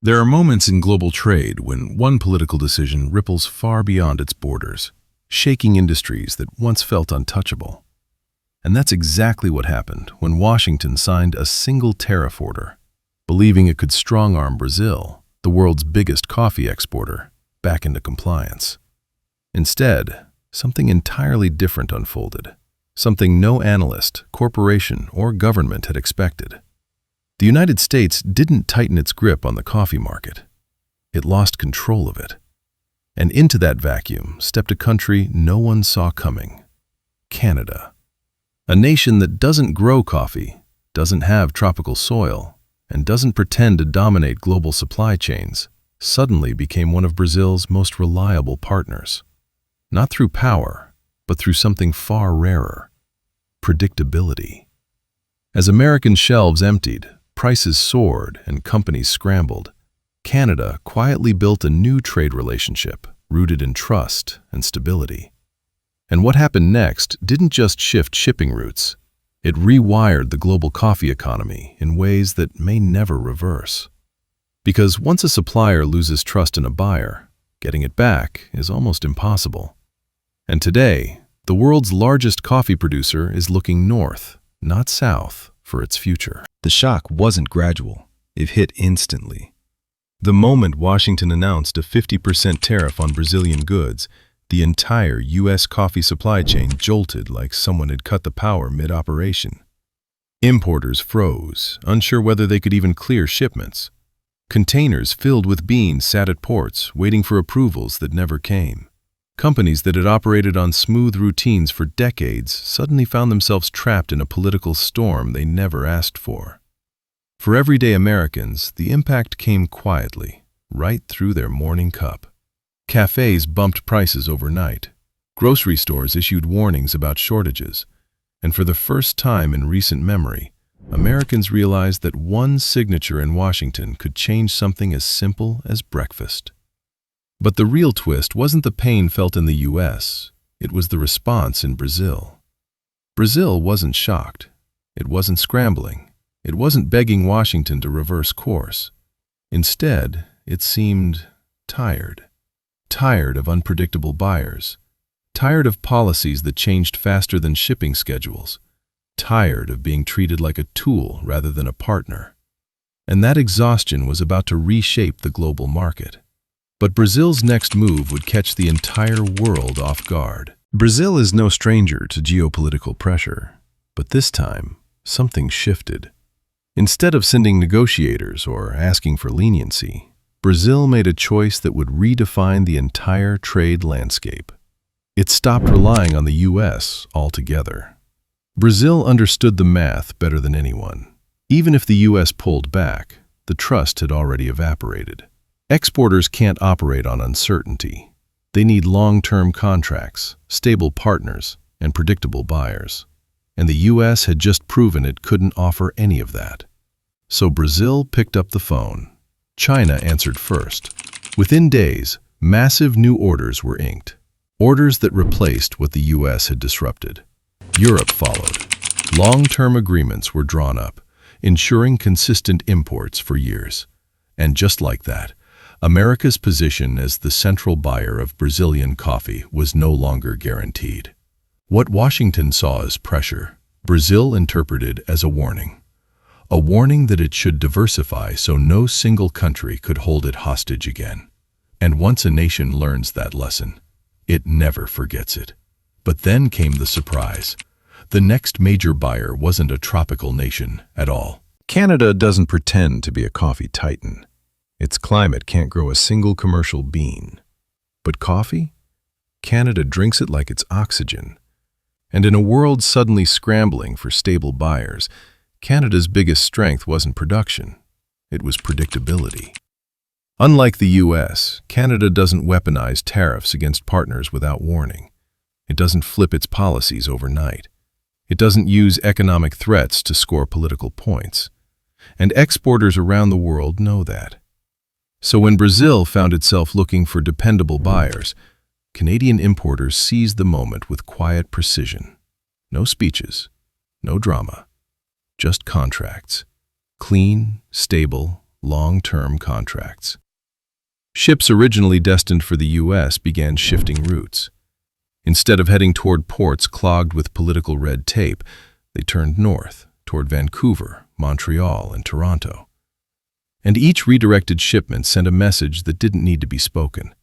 There are moments in global trade when one political decision ripples far beyond its borders, shaking industries that once felt untouchable. And that's exactly what happened when Washington signed a single tariff order, believing it could strong-arm Brazil, the world's biggest coffee exporter, back into compliance. Instead, something entirely different unfolded, something no analyst, corporation, or government had expected. The United States didn't tighten its grip on the coffee market. It lost control of it. And into that vacuum stepped a country no one saw coming: Canada. A nation that doesn't grow coffee, doesn't have tropical soil, and doesn't pretend to dominate global supply chains, suddenly became one of Brazil's most reliable partners. Not through power, but through something far rarer: predictability. As American shelves emptied, prices soared, and companies scrambled, Canada quietly built a new trade relationship rooted in trust and stability. And what happened next didn't just shift shipping routes. It rewired the global coffee economy in ways that may never reverse. Because once a supplier loses trust in a buyer, getting it back is almost impossible. And today, the world's largest coffee producer is looking north, not south, for its future. The shock wasn't gradual. It hit instantly. The moment Washington announced a 50% tariff on Brazilian goods, the entire U.S. coffee supply chain jolted like someone had cut the power mid-operation. Importers froze, unsure whether they could even clear shipments. Containers filled with beans sat at ports, waiting for approvals that never came. Companies that had operated on smooth routines for decades suddenly found themselves trapped in a political storm they never asked for. For everyday Americans, the impact came quietly, right through their morning cup. Cafes bumped prices overnight. Grocery stores issued warnings about shortages. And for the first time in recent memory, Americans realized that one signature in Washington could change something as simple as breakfast. But the real twist wasn't the pain felt in the U.S., it was the response in Brazil. Brazil wasn't shocked. It wasn't scrambling. It wasn't begging Washington to reverse course. Instead, it seemed tired. Tired of unpredictable buyers. Tired of policies that changed faster than shipping schedules. Tired of being treated like a tool rather than a partner. And that exhaustion was about to reshape the global market. But Brazil's next move would catch the entire world off guard. Brazil is no stranger to geopolitical pressure, but this time, something shifted. Instead of sending negotiators or asking for leniency, Brazil made a choice that would redefine the entire trade landscape. It stopped relying on the U.S. altogether. Brazil understood the math better than anyone. Even if the U.S. pulled back, the trust had already evaporated. Exporters can't operate on uncertainty. They need long-term contracts, stable partners, and predictable buyers. And the U.S. had just proven it couldn't offer any of that. So Brazil picked up the phone. China answered first. Within days, massive new orders were inked. Orders that replaced what the U.S. had disrupted. Europe followed. Long-term agreements were drawn up, ensuring consistent imports for years. And just like that, America's position as the central buyer of Brazilian coffee was no longer guaranteed. What Washington saw as pressure, Brazil interpreted as a warning. A warning that it should diversify so no single country could hold it hostage again. And once a nation learns that lesson, it never forgets it. But then came the surprise. The next major buyer wasn't a tropical nation at all. Canada doesn't pretend to be a coffee titan. Its climate can't grow a single commercial bean. But coffee? Canada drinks it like it's oxygen. And in a world suddenly scrambling for stable buyers, Canada's biggest strength wasn't production. It was predictability. Unlike the U.S., Canada doesn't weaponize tariffs against partners without warning. It doesn't flip its policies overnight. It doesn't use economic threats to score political points. And exporters around the world know that. So when Brazil found itself looking for dependable buyers, Canadian importers seized the moment with quiet precision. No speeches, no drama, just contracts. Clean, stable, long-term contracts. Ships originally destined for the U.S. began shifting routes. Instead of heading toward ports clogged with political red tape, they turned north, toward Vancouver, Montreal, and Toronto. And each redirected shipment sent a message that didn't need to be spoken.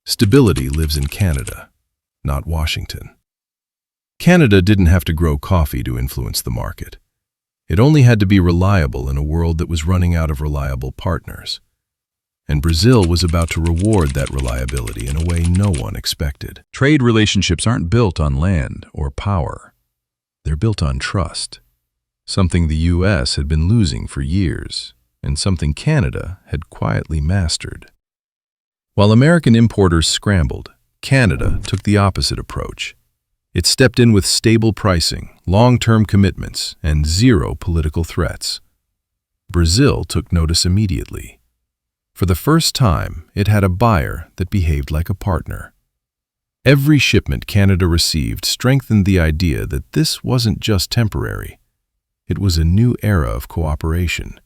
Stability lives in Canada, not Washington. Canada didn't have to grow coffee to influence the market. It only had to be reliable in a world that was running out of reliable partners. And Brazil was about to reward that reliability in a way no one expected. Trade relationships aren't built on land or power. They're built on trust, something the U.S. had been losing for years, and something Canada had quietly mastered. While American importers scrambled, Canada took the opposite approach. It stepped in with stable pricing, long-term commitments, and zero political threats. Brazil took notice immediately. For the first time, it had a buyer that behaved like a partner. Every shipment Canada received strengthened the idea that this wasn't just temporary. It was a new era of cooperation.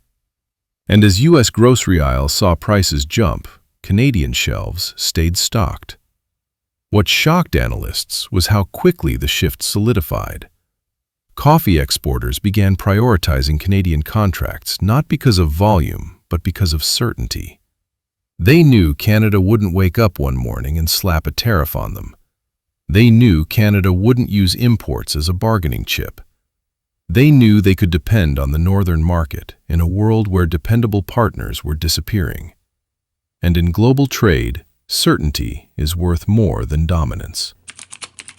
And as U.S. grocery aisles saw prices jump, Canadian shelves stayed stocked. What shocked analysts was how quickly the shift solidified. Coffee exporters began prioritizing Canadian contracts not because of volume, but because of certainty. They knew Canada wouldn't wake up one morning and slap a tariff on them. They knew Canada wouldn't use imports as a bargaining chip. They knew they could depend on the northern market in a world where dependable partners were disappearing. And in global trade, certainty is worth more than dominance.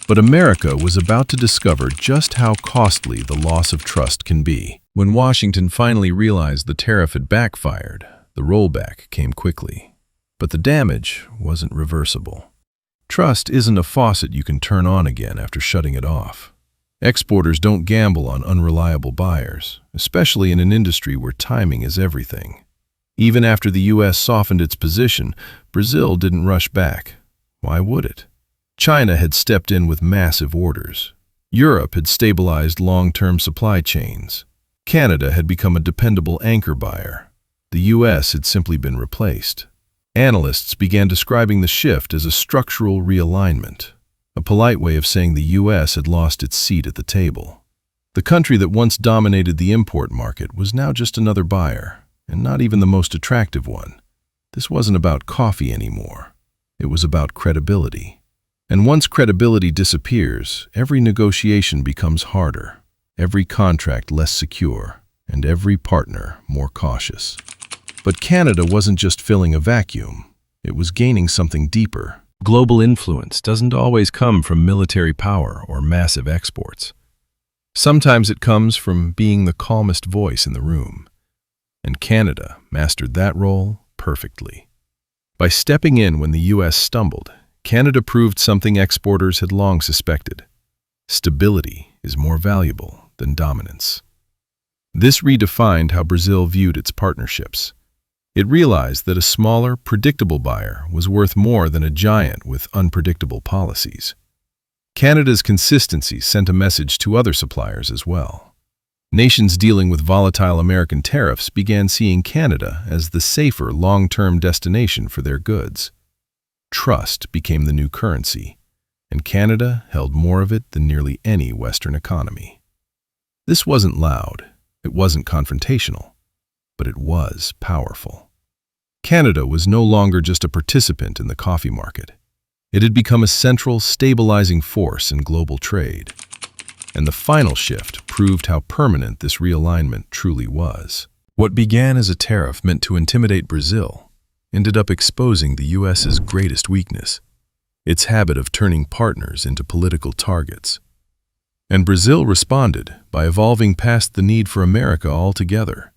But America was about to discover just how costly the loss of trust can be. When Washington finally realized the tariff had backfired, the rollback came quickly. But the damage wasn't reversible. Trust isn't a faucet you can turn on again after shutting it off. Exporters don't gamble on unreliable buyers, especially in an industry where timing is everything. Even after the U.S. softened its position, Brazil didn't rush back. Why would it? China had stepped in with massive orders. Europe had stabilized long-term supply chains. Canada had become a dependable anchor buyer. The U.S. had simply been replaced. Analysts began describing the shift as a structural realignment, a polite way of saying the U.S. had lost its seat at the table. The country that once dominated the import market was now just another buyer, and not even the most attractive one. This wasn't about coffee anymore. It was about credibility. And once credibility disappears, every negotiation becomes harder, every contract less secure, and every partner more cautious. But Canada wasn't just filling a vacuum. It was gaining something deeper. Global influence doesn't always come from military power or massive exports. Sometimes it comes from being the calmest voice in the room. And Canada mastered that role perfectly. By stepping in when the U.S. stumbled, Canada proved something exporters had long suspected. Stability is more valuable than dominance. This redefined how Brazil viewed its partnerships. It realized that a smaller, predictable buyer was worth more than a giant with unpredictable policies. Canada's consistency sent a message to other suppliers as well. Nations dealing with volatile American tariffs began seeing Canada as the safer long-term destination for their goods. Trust became the new currency, and Canada held more of it than nearly any Western economy. This wasn't loud, it wasn't confrontational, but it was powerful. Canada was no longer just a participant in the coffee market. It had become a central, stabilizing force in global trade. And the final shift proved how permanent this realignment truly was. What began as a tariff meant to intimidate Brazil ended up exposing the U.S.'s greatest weakness, its habit of turning partners into political targets. And Brazil responded by evolving past the need for America altogether.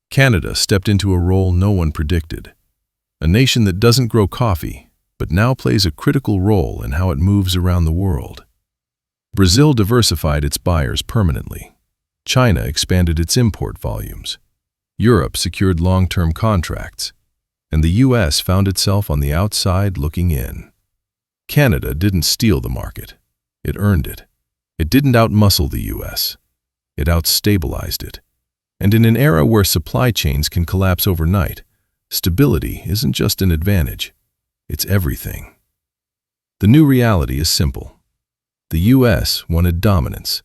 Canada stepped into a role no one predicted, a nation that doesn't grow coffee, but now plays a critical role in how it moves around the world. Brazil diversified its buyers permanently. China expanded its import volumes. Europe secured long-term contracts, and the U.S. found itself on the outside looking in. Canada didn't steal the market. It earned it. It didn't outmuscle the U.S. It outstabilized it. And in an era where supply chains can collapse overnight, stability isn't just an advantage, it's everything. The new reality is simple. The US wanted dominance,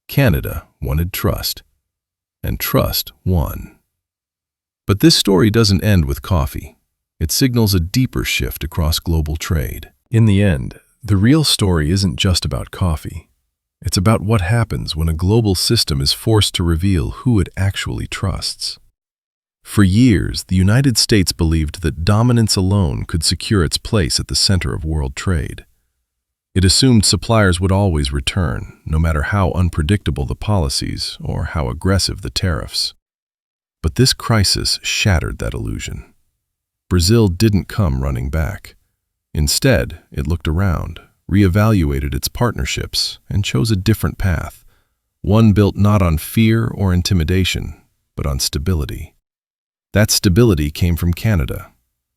Canada wanted trust, and trust won. But this story doesn't end with coffee. It signals a deeper shift across global trade. In the end, the real story isn't just about coffee. It's about what happens when a global system is forced to reveal who it actually trusts. For years, the United States believed that dominance alone could secure its place at the center of world trade. It assumed suppliers would always return, no matter how unpredictable the policies or how aggressive the tariffs. But this crisis shattered that illusion. Brazil didn't come running back. Instead, it looked around, reevaluated its partnerships, and chose a different path, one built not on fear or intimidation, but on stability. That stability came from Canada,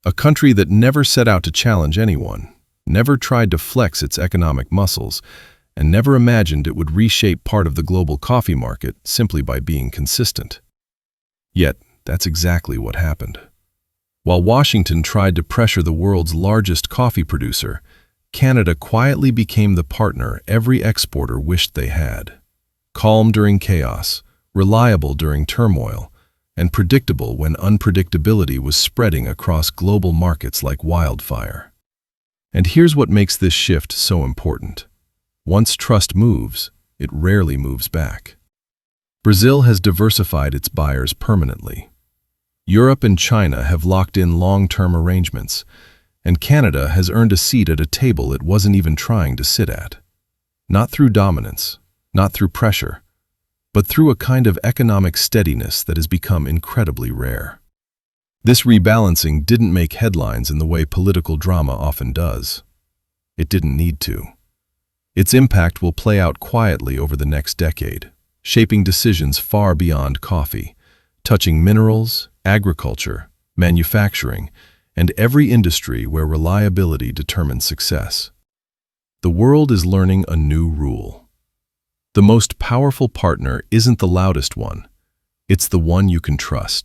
a country that never set out to challenge anyone, never tried to flex its economic muscles, and never imagined it would reshape part of the global coffee market simply by being consistent. Yet, that's exactly what happened. While Washington tried to pressure the world's largest coffee producer, Canada quietly became the partner every exporter wished they had. Calm during chaos, reliable during turmoil, and predictable when unpredictability was spreading across global markets like wildfire. And here's what makes this shift so important. Once trust moves, it rarely moves back. Brazil has diversified its buyers permanently. Europe and China have locked in long-term arrangements, and Canada has earned a seat at a table it wasn't even trying to sit at. Not through dominance, not through pressure, but through a kind of economic steadiness that has become incredibly rare. This rebalancing didn't make headlines in the way political drama often does. It didn't need to. Its impact will play out quietly over the next decade, shaping decisions far beyond coffee, touching minerals, agriculture, manufacturing, and every industry where reliability determines success. The world is learning a new rule. The most powerful partner isn't the loudest one, it's the one you can trust.